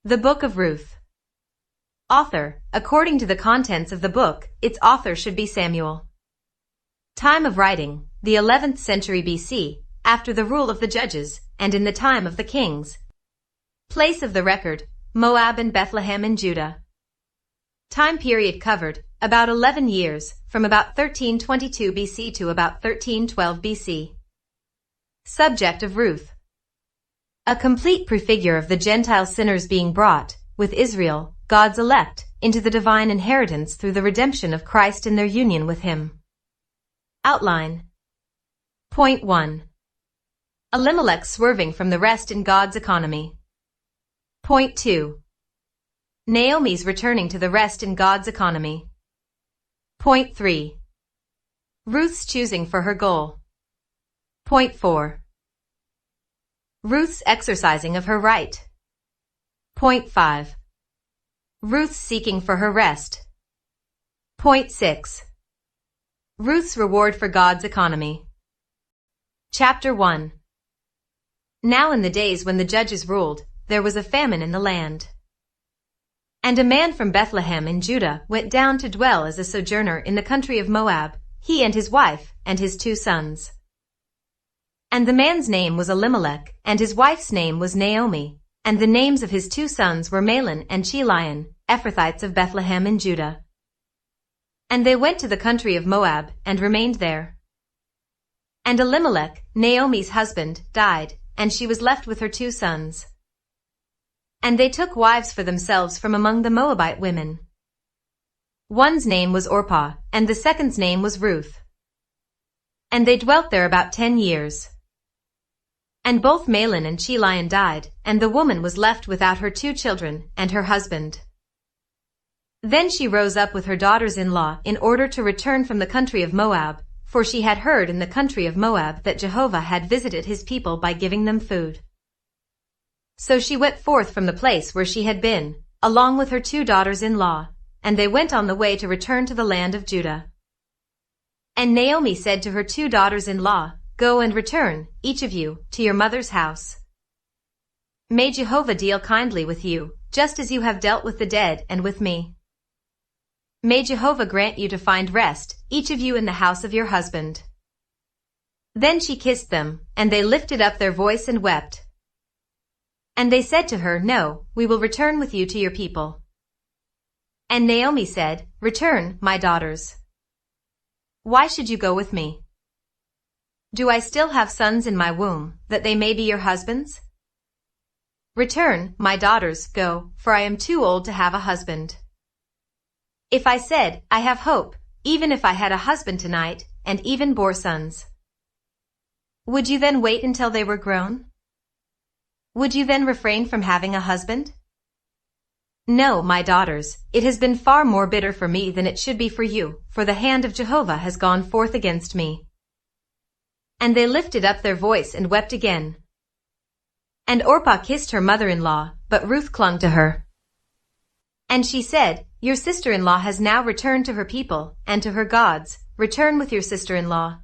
The Book of Ruth. Author. According to the contents of the book, its author should be Samuel. Time of writing, the 11th century BC, after the rule of the judges, and in the time of the kings. Place of the record, Moab and Bethlehem in Judah. Time period covered, about 11 years, from about 1322 BC to about 1312 BC. Subject of Ruth. A complete prefigure of the Gentile sinners being brought, with Israel, God's elect, into the divine inheritance through the redemption of Christ in their union with Him. Outline. Point 1. Elimelech swerving from the rest in God's economy. Point 2. Naomi's returning to the rest in God's economy. Point 3. Ruth's choosing for her goal. Point 4. Ruth's exercising of her right. Point 5. Ruth's seeking for her rest. Point 6. Ruth's reward for God's economy. Chapter 1. Now in the days when the judges ruled, there was a famine in the land. And a man from Bethlehem in Judah went down to dwell as a sojourner in the country of Moab, he and his wife, and his 2 sons. And the man's name was Elimelech, and his wife's name was Naomi, and the names of his 2 sons were Mahlon and Chilion, Ephrathites of Bethlehem in Judah. And they went to the country of Moab, and remained there. And Elimelech, Naomi's husband, died, and she was left with her 2 sons. And they took wives for themselves from among the Moabite women. One's name was Orpah, and the second's name was Ruth. And they dwelt there about 10 years. And both Mahlon and Chilion died, and the woman was left without her 2 children, and her husband. Then she rose up with her daughters-in-law in order to return from the country of Moab, for she had heard in the country of Moab that Jehovah had visited his people by giving them food. So she went forth from the place where she had been, along with her 2 daughters-in-law, and they went on the way to return to the land of Judah. And Naomi said to her 2 daughters-in-law, Go and return, each of you, to your mother's house. May Jehovah deal kindly with you, just as you have dealt with the dead and with me. May Jehovah grant you to find rest, each of you in the house of your husband. Then she kissed them, and they lifted up their voice and wept. And they said to her, No, we will return with you to your people. And Naomi said, Return, my daughters. Why should you go with me? Do I still have sons in my womb, that they may be your husbands? Return, my daughters, go, for I am too old to have a husband. If I said, I have hope, even if I had a husband tonight, and even bore sons, would you then wait until they were grown? Would you then refrain from having a husband? No, my daughters, it has been far more bitter for me than it should be for you, for the hand of Jehovah has gone forth against me. And they lifted up their voice and wept again. And Orpah kissed her mother-in-law, but Ruth clung to her. And she said, Your sister-in-law has now returned to her people, and to her gods, return with your sister-in-law.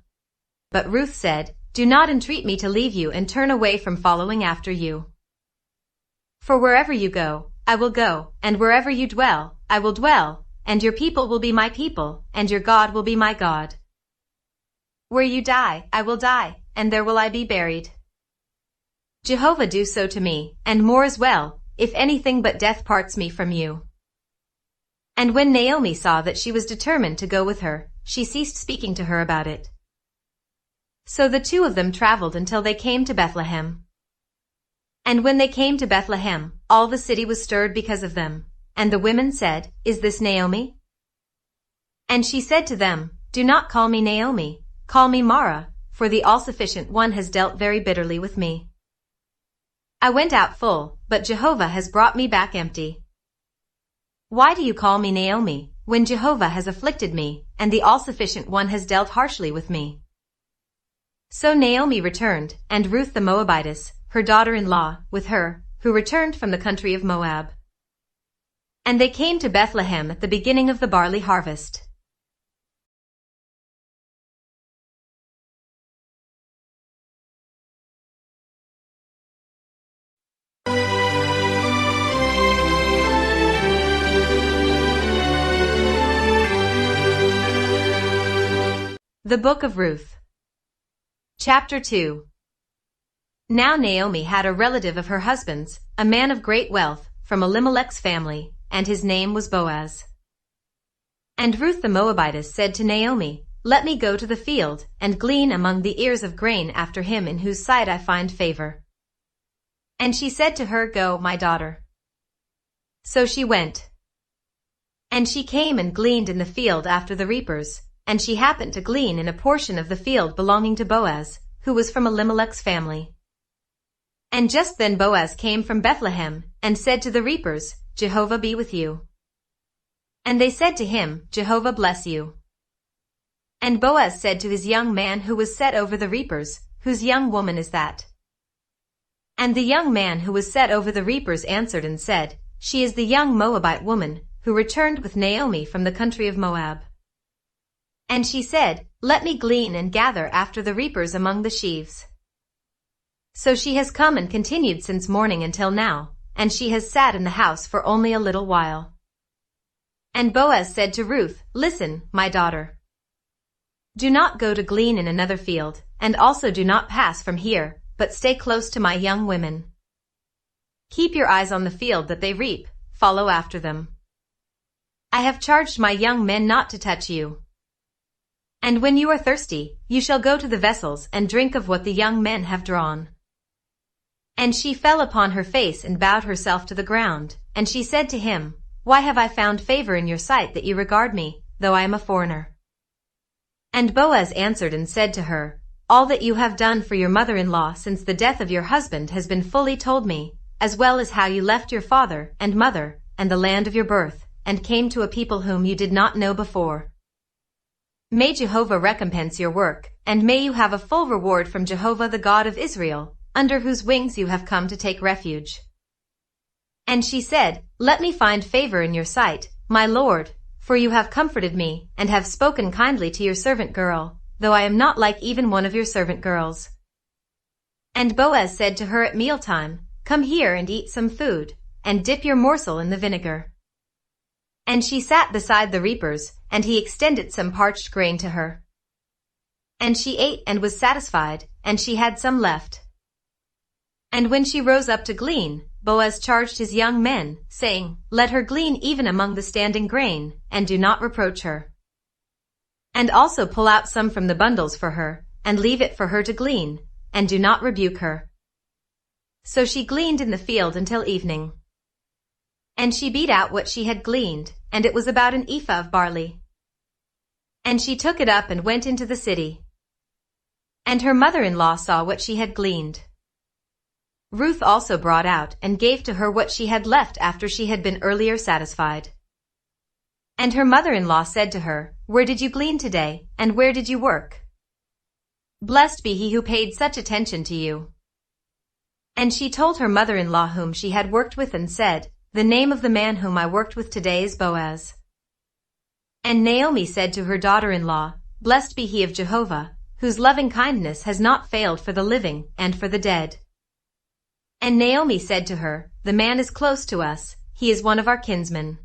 But Ruth said, Do not entreat me to leave you and turn away from following after you. For wherever you go, I will go, and wherever you dwell, I will dwell, and your people will be my people, and your God will be my God. Where you die, I will die, and there will I be buried. Jehovah do so to me, and more as well, if anything but death parts me from you. And when Naomi saw that she was determined to go with her, she ceased speaking to her about it. So the 2 of them traveled until they came to Bethlehem. And when they came to Bethlehem, all the city was stirred because of them. And the women said, Is this Naomi? And she said to them, Do not call me Naomi, call me Mara, for the All-Sufficient One has dealt very bitterly with me. I went out full, but Jehovah has brought me back empty. Why do you call me Naomi, when Jehovah has afflicted me, and the All-Sufficient One has dealt harshly with me? So Naomi returned, and Ruth the Moabitess, her daughter-in-law, with her, who returned from the country of Moab. And they came to Bethlehem at the beginning of the barley harvest. The Book of Ruth. Chapter 2. Now Naomi had a relative of her husband's, a man of great wealth, from Elimelech's family, and his name was Boaz. And Ruth the Moabitess said to Naomi, "Let me go to the field, and glean among the ears of grain after him in whose sight I find favor." And she said to her, "Go, my daughter." So she went. And she came and gleaned in the field after the reapers, and she happened to glean in a portion of the field belonging to Boaz, who was from Elimelech's family. And just then Boaz came from Bethlehem, and said to the reapers, "Jehovah be with you." And they said to him, "Jehovah bless you." And Boaz said to his young man who was set over the reapers, "Whose young woman is that?" And the young man who was set over the reapers answered and said, "She is the young Moabite woman, who returned with Naomi from the country of Moab." And she said, "Let me glean and gather after the reapers among the sheaves." So she has come and continued since morning until now, and she has sat in the house for only a little while. And Boaz said to Ruth, "Listen, my daughter. Do not go to glean in another field, and also do not pass from here, but stay close to my young women. Keep your eyes on the field that they reap, follow after them. I have charged my young men not to touch you. And when you are thirsty, you shall go to the vessels and drink of what the young men have drawn." And she fell upon her face and bowed herself to the ground, and she said to him, "Why have I found favor in your sight that you regard me, though I am a foreigner?" And Boaz answered and said to her, "All that you have done for your mother-in-law since the death of your husband has been fully told me, as well as how you left your father and mother and the land of your birth, and came to a people whom you did not know before. May Jehovah recompense your work, and may you have a full reward from Jehovah the God of Israel, under whose wings you have come to take refuge." And she said, "Let me find favor in your sight, my lord, for you have comforted me, and have spoken kindly to your servant girl, though I am not like even one of your servant girls." And Boaz said to her at mealtime, "Come here and eat some food, and dip your morsel in the vinegar." And she sat beside the reapers, and he extended some parched grain to her. And she ate and was satisfied, and she had some left. And when she rose up to glean, Boaz charged his young men, saying, "Let her glean even among the standing grain, and do not reproach her. And also pull out some from the bundles for her, and leave it for her to glean, and do not rebuke her." So she gleaned in the field until evening. And she beat out what she had gleaned, and it was about an ephah of barley. And she took it up and went into the city. And her mother-in-law saw what she had gleaned. Ruth also brought out and gave to her what she had left after she had been earlier satisfied. And her mother-in-law said to her, "Where did you glean today, and where did you work? Blessed be he who paid such attention to you." And she told her mother-in-law whom she had worked with and said, "The name of the man whom I worked with today is Boaz." And Naomi said to her daughter-in-law, "Blessed be he of Jehovah, whose loving kindness has not failed for the living and for the dead." And Naomi said to her, "The man is close to us, he is one of our kinsmen."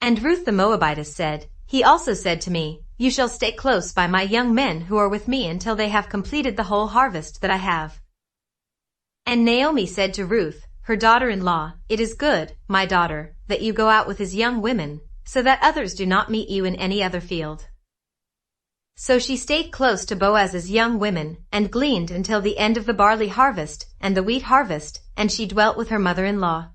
And Ruth the Moabitess said, "He also said to me, You shall stay close by my young men who are with me until they have completed the whole harvest that I have." And Naomi said to Ruth, her daughter-in-law, "It is good, my daughter, that you go out with his young women, so that others do not meet you in any other field." So she stayed close to Boaz's young women, and gleaned until the end of the barley harvest and the wheat harvest, and she dwelt with her mother-in-law.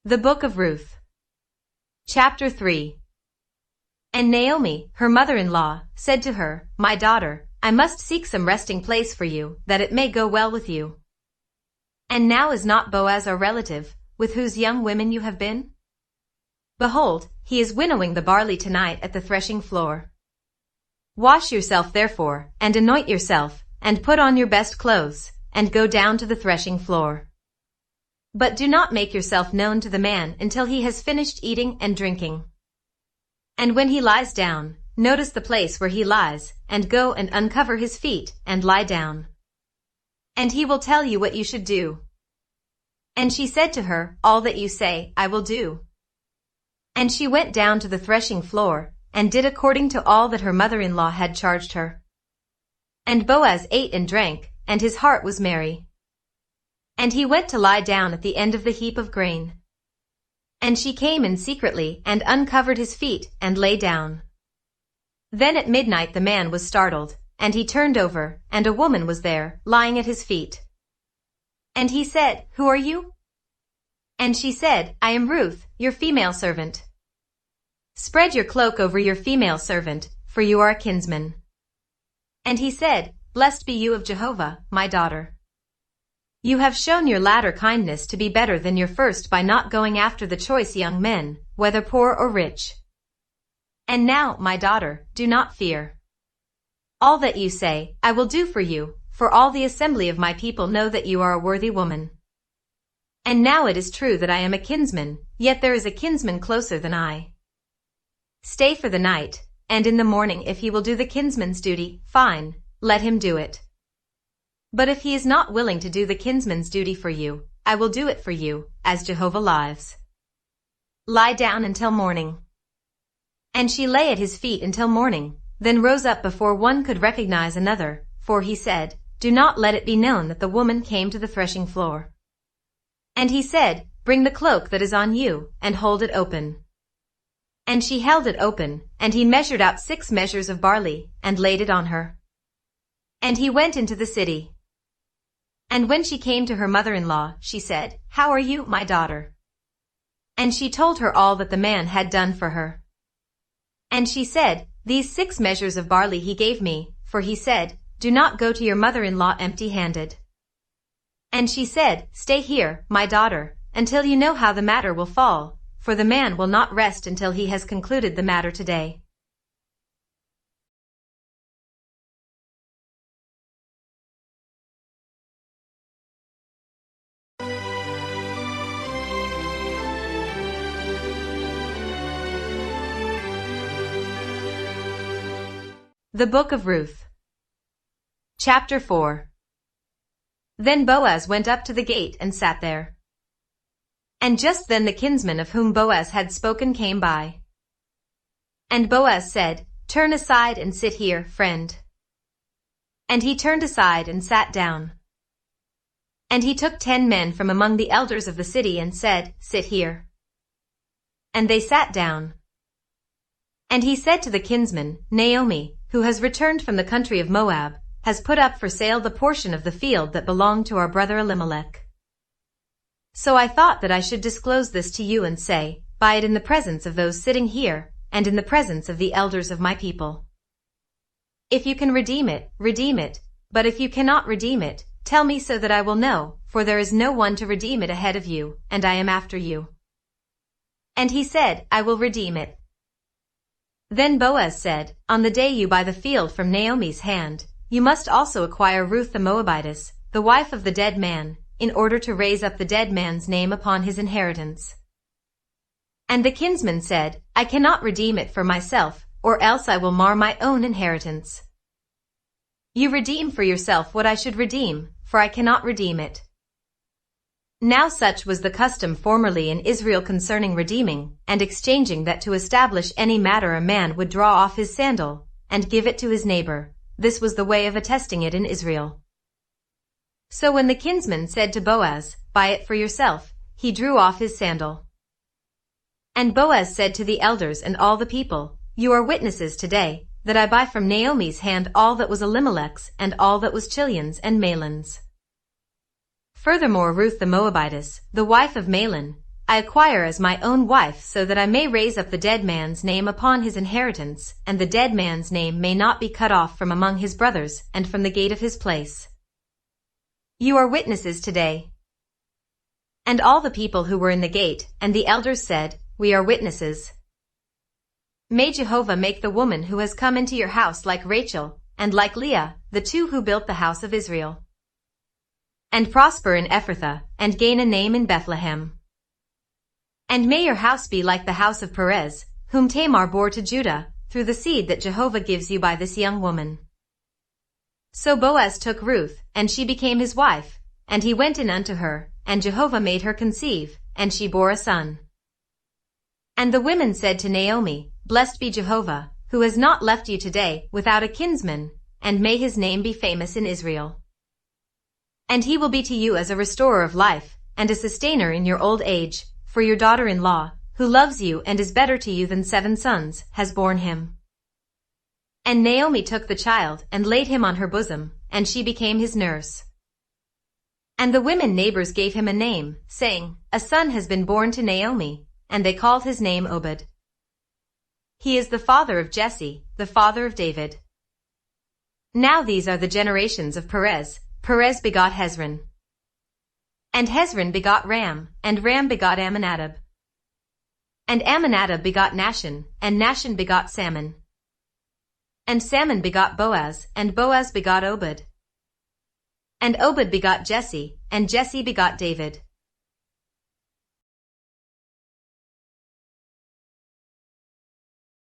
The Book of Ruth. Chapter 3. And Naomi, her mother-in-law, said to her, "My daughter, I must seek some resting place for you, that it may go well with you. And now is not Boaz our relative, with whose young women you have been? Behold, he is winnowing the barley tonight at the threshing floor. Wash yourself therefore, and anoint yourself, and put on your best clothes, and go down to the threshing floor. But do not make yourself known to the man until he has finished eating and drinking. And when he lies down, notice the place where he lies, and go and uncover his feet, and lie down. And he will tell you what you should do. And she said to her, all that you say, I will do. And she went down to the threshing floor, and did according to all that her mother-in-law had charged her. And Boaz ate and drank, and his heart was merry. And he went to lie down at the end of the heap of grain. And she came in secretly, and uncovered his feet, and lay down. Then at midnight the man was startled, and he turned over, and a woman was there, lying at his feet. And he said, Who are you? And she said, I am Ruth, your female servant. Spread your cloak over your female servant, for you are a kinsman. And he said, Blessed be you of Jehovah, my daughter. You have shown your latter kindness to be better than your first by not going after the choice young men, whether poor or rich. And now, my daughter, do not fear. All that you say, I will do for you, for all the assembly of my people know that you are a worthy woman. And now it is true that I am a kinsman, yet there is a kinsman closer than I. Stay for the night, and in the morning if he will do the kinsman's duty, fine, let him do it. But if he is not willing to do the kinsman's duty for you, I will do it for you, as Jehovah lives. Lie down until morning. And she lay at his feet until morning, then rose up before one could recognize another, for he said, Do not let it be known that the woman came to the threshing floor. And he said, Bring the cloak that is on you, and hold it open. And she held it open, and he measured out 6 measures of barley, and laid it on her. And he went into the city. And when she came to her mother-in-law, she said, How are you, my daughter? And she told her all that the man had done for her. And she said, These 6 measures of barley he gave me, for he said, Do not go to your mother-in-law empty-handed. And she said, Stay here, my daughter, until you know how the matter will fall, for the man will not rest until he has concluded the matter today. The Book of Ruth. Chapter 4. Then Boaz went up to the gate and sat there. And just then the kinsman of whom Boaz had spoken came by. And Boaz said, Turn aside and sit here, friend. And he turned aside and sat down. And he took 10 men from among the elders of the city and said, Sit here. And they sat down. And he said to the kinsman, Naomi, who has returned from the country of Moab, has put up for sale the portion of the field that belonged to our brother Elimelech. So I thought that I should disclose this to you and say, Buy it in the presence of those sitting here, and in the presence of the elders of my people. If you can redeem it, but if you cannot redeem it, tell me so that I will know, for there is no one to redeem it ahead of you, and I am after you. And he said, I will redeem it. Then Boaz said, On the day you buy the field from Naomi's hand, you must also acquire Ruth the Moabitess, the wife of the dead man, in order to raise up the dead man's name upon his inheritance. And the kinsman said, I cannot redeem it for myself, or else I will mar my own inheritance. You redeem for yourself what I should redeem, for I cannot redeem it. Now such was the custom formerly in Israel concerning redeeming and exchanging, that to establish any matter a man would draw off his sandal, and give it to his neighbor. This was the way of attesting it in Israel. So when the kinsman said to Boaz, Buy it for yourself, he drew off his sandal. And Boaz said to the elders and all the people, You are witnesses today, that I buy from Naomi's hand all that was Elimelech's, and all that was Chilion's and Mahlon's. Furthermore Ruth the Moabitess, the wife of Mahlon, I acquire as my own wife, so that I may raise up the dead man's name upon his inheritance, and the dead man's name may not be cut off from among his brothers, and from the gate of his place. You are witnesses today. And all the people who were in the gate, and the elders said, We are witnesses. May Jehovah make the woman who has come into your house like Rachel, and like Leah, the 2 who built the house of Israel. And prosper in Ephrathah, and gain a name in Bethlehem. And may your house be like the house of Perez, whom Tamar bore to Judah, through the seed that Jehovah gives you by this young woman. So Boaz took Ruth, and she became his wife, and he went in unto her, and Jehovah made her conceive, and she bore a son. And the women said to Naomi, Blessed be Jehovah, who has not left you today without a kinsman, and may his name be famous in Israel. And he will be to you as a restorer of life, and a sustainer in your old age, for your daughter-in-law, who loves you and is better to you than 7 sons, has borne him. And Naomi took the child and laid him on her bosom, and she became his nurse. And the women neighbors gave him a name, saying, A son has been born to Naomi, and they called his name Obed. He is the father of Jesse, the father of David. Now these are the generations of Perez. Perez begot Hezron. And Hezron begot Ram, and Ram begot Amminadab. And Amminadab begot Nahshon, and Nahshon begot Salmon. And Salmon begot Boaz, and Boaz begot Obed. And Obed begot Jesse, and Jesse begot David.